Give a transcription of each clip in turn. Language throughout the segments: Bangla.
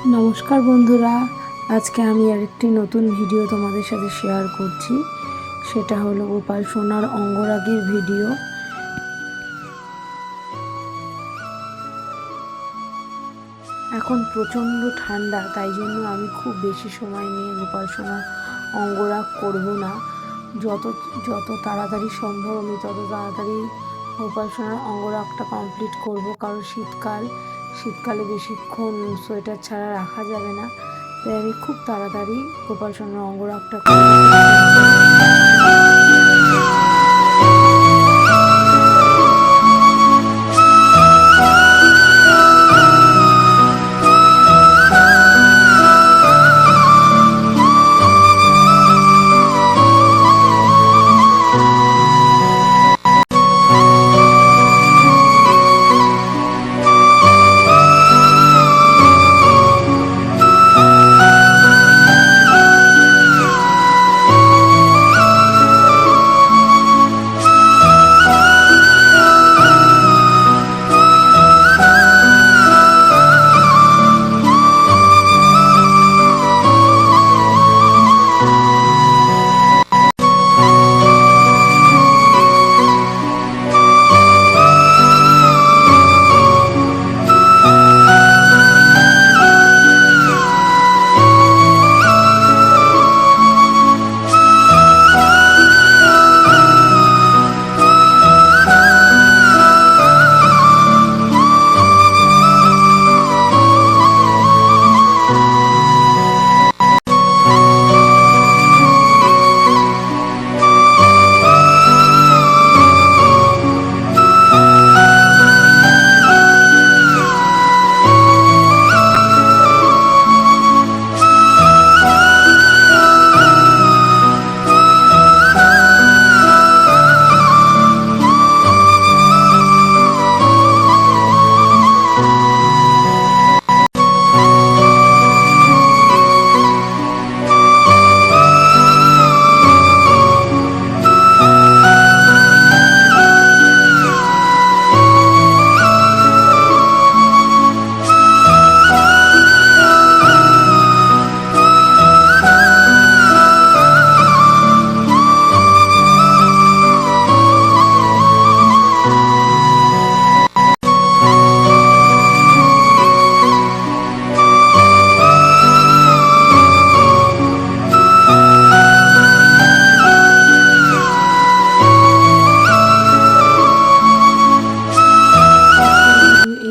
নমস্কার বন্ধুরা, আজকে আমি আরেকটি নতুন ভিডিও তোমাদের সাথে শেয়ার করছি। সেটা হলো গোপাল সোনার অঙ্গরাগের ভিডিও। এখন প্রচণ্ড ঠান্ডা, তাই জন্য আমি খুব বেশি সময় নিয়ে গোপাল সোনার অঙ্গরাগ করব না। যত যত তাড়াতাড়ি সম্ভব আমি তত তাড়াতাড়ি গোপাল সোনার অঙ্গরাগটা কমপ্লিট করব, কারণ শীতকালে বেশিক্ষণ সোয়েটার ছাড়া রাখা যাবে না। তাই আমি খুব তাড়াতাড়ি গোপাল সোনার অঙ্গরাগটা করব।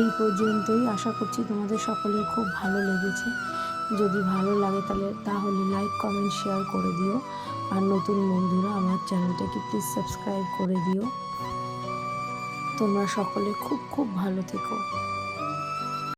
এই পর্যন্তই। আশা করছি তোমাদের সকলের খুব ভালো লেগেছে। যদি ভালো লাগে তাহলে লাইক, কমেন্ট, শেয়ার করে দিও। আর নতুন বন্ধুরা আমার চ্যানেলটাকে প্লিজ সাবস্ক্রাইব করে দিও। তোমরা সকলে খুব খুব ভালো থেকো।